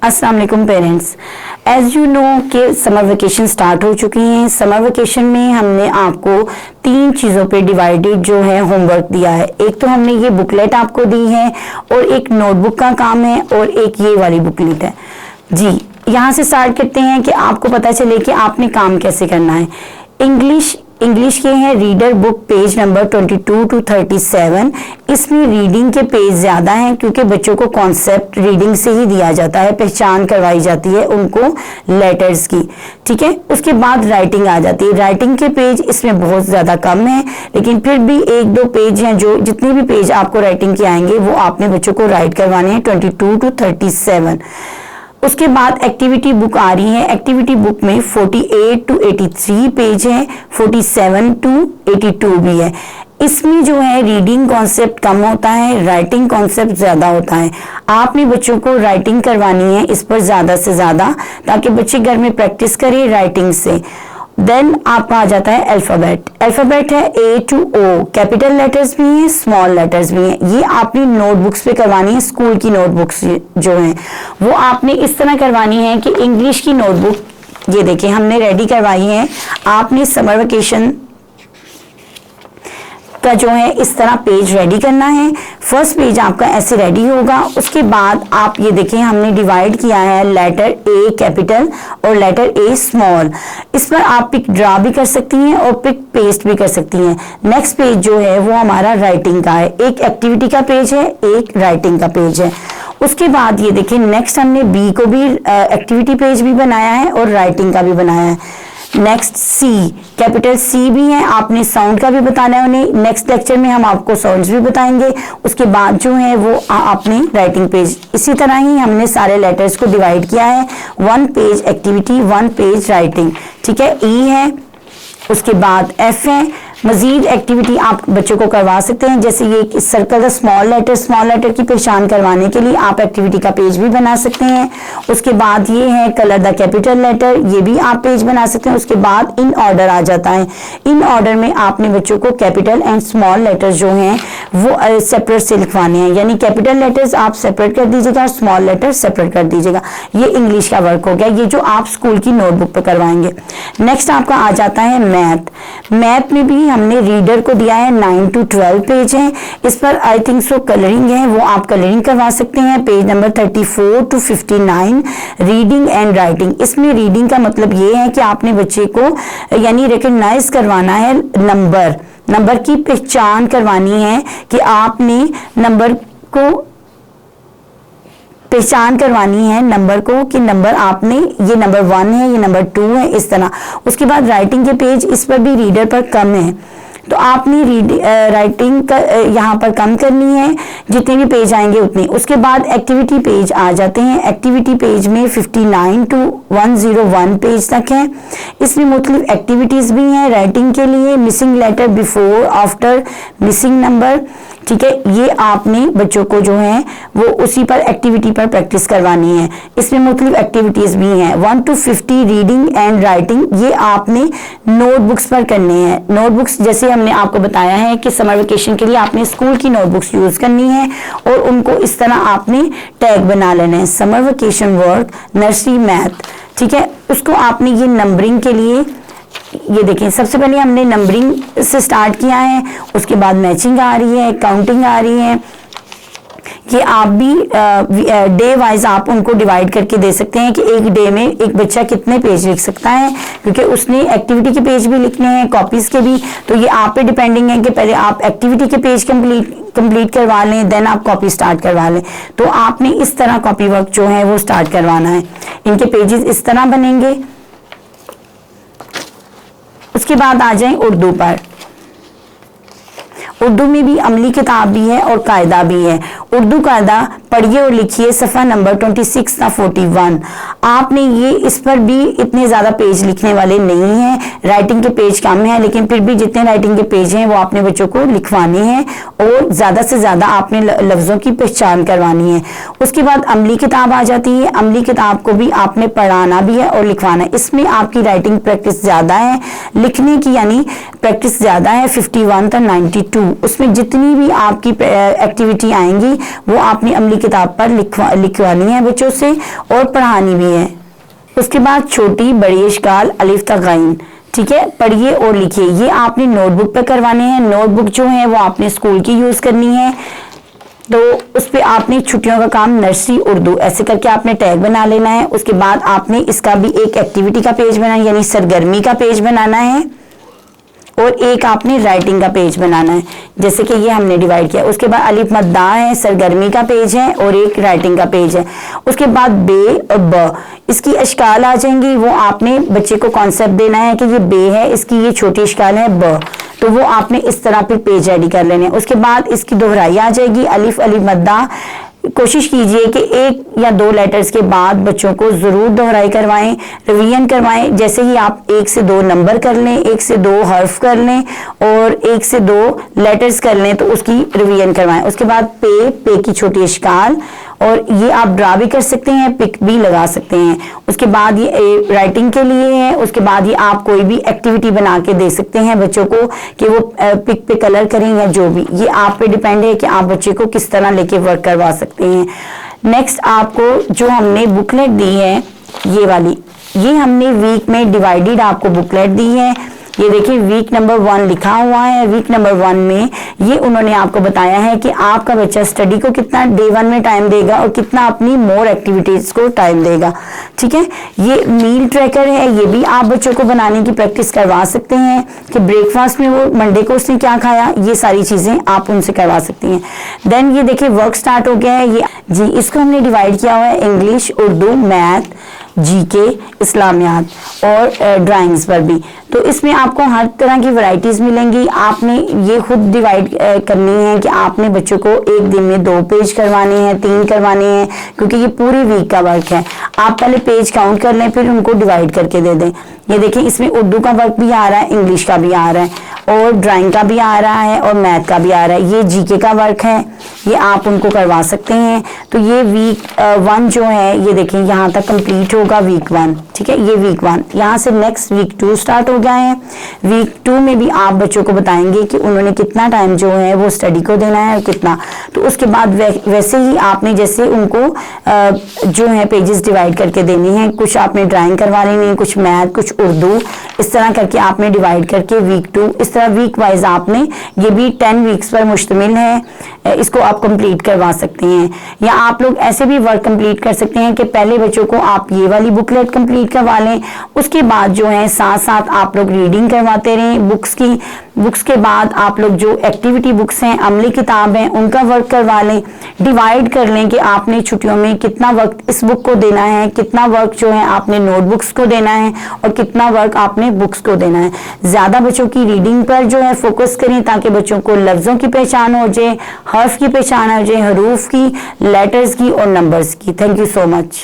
अस्सलाम वालेकुम parents. As you know कि समर वेकेशन स्टार्ट हो चुकी हैं। समर वेकेशन में हमने आपको 3 चीज़ों पे डिवाइडेड जो है होमवर्क दिया है। एक तो हमने ये बुकलेट आपको दी है और एक नोटबुक का काम है और एक ये वाली बुकलेट है। जी, यहाँ से स्टार्ट करते हैं कि आपको पता चले कि आपने काम कैसे करना है। इंग्लिश के हैं reader book page number 22 to 37। इसमें रीडिंग के पेज ज़्यादा हैं क्योंकि बच्चों को कॉन्सेप्ट रीडिंग से ही दिया जाता है, पहचान करवाई जाती है उनको लेटर्स की। ठीक है, उसके बाद राइटिंग आ जाती है। राइटिंग के पेज इसमें बहुत ज़्यादा कम है, लेकिन फिर भी 1-2 पेज हैं जो जितने भी पेज आपको राइटिंग के आएंगे वो आपने बच्चों को राइट करवाने हैं 22 to 37। उसके बाद एक्टिविटी बुक आ रही है। एक्टिविटी बुक में 48 to 83 पेज है, 47 to 82 भी है। इसमें जो है रीडिंग कॉन्सेप्ट कम होता है, राइटिंग कॉन्सेप्ट ज़्यादा होता है। आपने बच्चों को राइटिंग करवानी है इस पर ज़्यादा से ज़्यादा, ताकि बच्चे घर में प्रैक्टिस करें राइटिंग से। देन आपका आ जाता है अल्फ़ाबेट। अल्फ़ाबेट है A to O, capital letters भी हैं, स्मॉल लेटर्स भी हैं। ये आपने नोटबुक्स पे करवानी है। स्कूल की नोटबुक्स जो हैं वो आपने इस तरह करवानी है कि इंग्लिश की नोटबुक ये देखिए हमने रेडी करवाई है। आपने समर वेकेशन का जो है इस तरह पेज रेडी करना है। फर्स्ट पेज आपका ऐसे रेडी होगा। उसके बाद आप ये देखें हमने डिवाइड किया है लेटर A कैपिटल और लेटर A स्मॉल। इस पर आप पिक ड्रा भी कर सकती हैं और पिक पेस्ट भी कर सकती हैं। नेक्स्ट पेज जो है वो हमारा राइटिंग का है। एक एक्टिविटी का पेज है, एक राइटिंग का पेज है। उसके बाद ये देखिए नेक्स्ट हमने B को भी एक्टिविटी पेज भी बनाया है और राइटिंग का भी बनाया है। नेक्स्ट C, कैपिटल C भी है। आपने साउंड का भी बताना है उन्हें। नेक्स्ट लेक्चर में हम आपको साउंड्स भी बताएंगे। उसके बाद जो है वो आपने राइटिंग पेज, इसी तरह ही हमने सारे लेटर्स को डिवाइड किया है। 1 पेज एक्टिविटी, 1 पेज राइटिंग। ठीक है, E है, उसके बाद F है। मजीद एक्टिविटी आप बच्चों को करवा सकते हैं, जैसे ये सर्कल द स्मॉल लेटर की पहचान करवाने के लिए आप एक्टिविटी का पेज भी बना सकते हैं। उसके बाद ये है कलर द कैपिटल लेटर, ये भी आप पेज बना सकते हैं। उसके बाद इन ऑर्डर आ जाता है। इन ऑर्डर में आपने बच्चों को कैपिटल एंड स्मॉल लेटर्स जो हैं वो सेपरेट से लिखवाने हैं, यानी कैपिटल लेटर्स आप सेपरेट कर दीजिएगा और स्मॉल लेटर सेपरेट कर दीजिएगा। ये इंग्लिश का वर्क हो गया, ये जो आप स्कूल की नोटबुक पर करवाएंगे। नेक्स्ट आपका आ जाता है मैथ में भी हमने रीडर को दिया है 9 to 12 पेज है। इस पर आई थिंक सो कलरिंग है, वो आप कलरिंग करवा सकते हैं। Page number 34 to 59 reading and writing. इसमें रीडिंग का मतलब ये है कि आपने बच्चे को यानी रिकग्नाइज करवाना है, नंबर की पहचान करवानी है कि आपने नंबर को पहचान करवानी है नंबर को कि नंबर आपने ये नंबर 1 है, ये नंबर 2 है, इस तरह। उसके बाद राइटिंग के पेज इस पर भी रीडर पर कम है, तो आपने राइटिंग का यहाँ पर कम करनी है, जितने भी पेज आएंगे उतने। उसके बाद एक्टिविटी पेज आ जाते हैं। एक्टिविटी पेज में 59 to 101 पेज तक है। इसमें मुख्तलिफ एक्टिविटीज़ भी हैं राइटिंग के लिए। Missing letter, before, after, missing number. ठीक है, ये आपने बच्चों को जो है वो उसी पर एक्टिविटी पर प्रैक्टिस करवानी है। इसमें मुख्तलिफ एक्टिविटीज़ भी हैं। 1 to 50 रीडिंग एंड राइटिंग, ये आपने नोटबुक्स पर करने हैं। नोटबुक्स जैसे हमने आपको बताया है कि समर वेकेशन के लिए आपने स्कूल की नोटबुक्स यूज़ करनी है और उनको इस तरह आपने टैग बना लेना है। Summer vacation work nursery math. ठीक है, उसको आपने ये नंबरिंग के लिए ये देखें सबसे पहले हमने नंबरिंग से स्टार्ट किया है। उसके बाद मैचिंग आ रही है, काउंटिंग आ रही है। ये आप भी डे वाइज आप उनको डिवाइड करके दे सकते हैं कि एक डे में एक बच्चा कितने पेज लिख सकता है, क्योंकि उसने एक्टिविटी के पेज भी लिखने हैं, कॉपीज के भी। तो ये आप पे डिपेंडिंग है कि पहले आप एक्टिविटी के पेज कंप्लीट करवा लें, देन आप कॉपी स्टार्ट करवा लें। तो आपने इस तरह कॉपी वर्क जो है वो स्टार्ट करवाना है। इनके पेजेस इस तरह बनेंगे। उसके बाद आ जाएं उर्दू पर। उर्दू में भी अमली किताब भी है और कायदा भी है। उर्दू कायदा पढ़िए और लिखिए, सफ़ा नंबर 26 का 41। आपने ये इस पर भी इतने ज़्यादा पेज लिखने वाले नहीं हैं, राइटिंग के पेज कम हैं, लेकिन फिर भी जितने राइटिंग के पेज हैं वो आपने बच्चों को लिखवाने हैं और ज़्यादा से ज़्यादा आपने लफ्ज़ों की पहचान करवानी है। उसके बाद अमली किताब आ जाती है। अमली किताब को भी आपने पढ़ाना भी है और लिखवाना है। इसमें आपकी राइटिंग प्रैक्टिस ज़्यादा है, लिखने की यानी प्रैक्टिस ज़्यादा है 51 तक 92, उसमें जितनी भी आपकी एक्टिविटी आएंगी वो आपने अमली किताब पर लिखवानी है बच्चों से और पढ़ानी भी है। उसके बाद छोटी बड़ी इश्काल अलिफ तक गाइन, ठीक है, पढ़िए और लिखिए। ये आपने नोटबुक पे करवाने हैं। नोटबुक जो है वो आपने स्कूल की यूज़ करनी है, तो उस पर आपने छुट्टियों का काम नर्सरी उर्दू ऐसे करके आपने टैग बना लेना है। उसके बाद आपने इसका भी एक एक्टिविटी का पेज बनाना यानी सरगर्मी का पेज बनाना है और एक आपने राइटिंग का पेज बनाना है, जैसे कि ये हमने डिवाइड किया। उसके बाद अलिफ मद्दा है, सरगर्मी का पेज है और एक राइटिंग का पेज है। उसके बाद बे और ब, इसकी अश्काल आ जाएंगी, वो आपने बच्चे को कॉन्सेप्ट देना है कि ये बे है, इसकी ये छोटी अश्काल है ब, तो वो आपने इस तरह फिर पेज रेडी कर लेने। उसके बाद इसकी दोहराई आ जाएगी, अलिफ अलिफ मद्दा। कोशिश कीजिए कि 1 या 2 लेटर्स के बाद बच्चों को जरूर दोहराई करवाएं, रिवीजन करवाएं। जैसे ही आप 1 से 2 नंबर कर लें, 1 से 2 हर्फ कर लें और 1 से 2 लेटर्स कर लें तो उसकी रिवीजन करवाएं। उसके बाद पे की छोटी इश्काल, और ये आप ड्रा भी कर सकते हैं, पिक भी लगा सकते हैं। उसके बाद ये राइटिंग के लिए है। उसके बाद ये आप कोई भी एक्टिविटी बना के दे सकते हैं बच्चों को कि वो पिक पे कलर करें या जो भी, ये आप पे डिपेंड है कि आप बच्चे को किस तरह लेके वर्क करवा सकते हैं। नेक्स्ट आपको जो हमने बुकलेट दी है ये वाली, ये हमने वीक में डिवाइडेड आपको बुकलेट दी है। ये देखिए वीक नंबर 1 लिखा हुआ है। वीक नंबर 1 में ये उन्होंने आपको बताया है कि आपका बच्चा स्टडी को कितना डे 1 में टाइम देगा और कितना अपनी मोर एक्टिविटीज को टाइम देगा, ठीक है। ये मील ट्रैकर है, ये भी आप बच्चों को बनाने की प्रैक्टिस करवा सकते हैं कि ब्रेकफास्ट में वो मंडे को उसने क्या खाया, ये सारी चीजें आप उनसे करवा सकती हैं। देन ये देखिए वर्क स्टार्ट हो गया है ये जी, इसको हमने डिवाइड किया हुआ है इंग्लिश, उर्दू, मैथ, जीके, इस्लामियात और ड्राइंग्स पर भी। तो इसमें आपको हर तरह की वैरायटीज मिलेंगी। आपने ये खुद डिवाइड करनी है कि आपने बच्चों को एक दिन में 2 पेज करवाने हैं, 3 करवाने हैं, क्योंकि ये पूरी वीक का वर्क है। आप पहले पेज काउंट कर लें फिर उनको डिवाइड करके दे दें। ये देखिए इसमें उर्दू का वर्क भी आ रहा है, इंग्लिश का भी आ रहा है और ड्राइंग का भी आ रहा है और मैथ का भी आ रहा है। ये जीके का वर्क है, ये आप उनको करवा सकते हैं। तो ये वीक 1 जो है ये देखिए यहाँ तक कंप्लीट होगा वीक 1, ठीक है। ये वीक 1, यहाँ से नेक्स्ट वीक 2 स्टार्ट हो गया है। वीक 2 में भी आप बच्चों को बताएंगे कि उन्होंने कितना टाइम जो है वो स्टडी को देना है और कितना। तो उसके बाद वैसे ही आपने जैसे उनको जो है पेजेस डिवाइड करके देनी है, कुछ आपने ड्राइंग करवा लेनी है, कुछ मैथ, कुछ उर्दू, इस तरह करके आपने डिवाइड करके वीक 2 इस तरह वीक वाइज आपने, ये भी 10 वीक्स पर मुश्तमिल है, इसको आप कंप्लीट करवा सकते हैं। या आप लोग ऐसे भी वर्क कंप्लीट कर सकते हैं कि पहले बच्चों को आप ये वाली बुकलेट कंप्लीट करवा लें, उसके बाद जो है साथ साथ आप लोग रीडिंग करवाते रहें बुक्स की। बुक्स के बाद आप लोग जो एक्टिविटी बुक्स हैं, अमली किताब हैं, उनका वर्क करवा लें। डिवाइड कर लें कि आपने छुट्टियों में कितना वक्त इस बुक को देना है, कितना वर्क जो है आपने नोटबुक्स को देना है और कितना वर्क आपने बुक्स को देना है। ज्यादा बच्चों की रीडिंग पर जो है फोकस करें ताकि बच्चों को लफ्जों की पहचान हो जाए, हर्फ की पहचान हो जाए, हरूफ की, लेटर्स की और नंबर्स की। Thank you so much.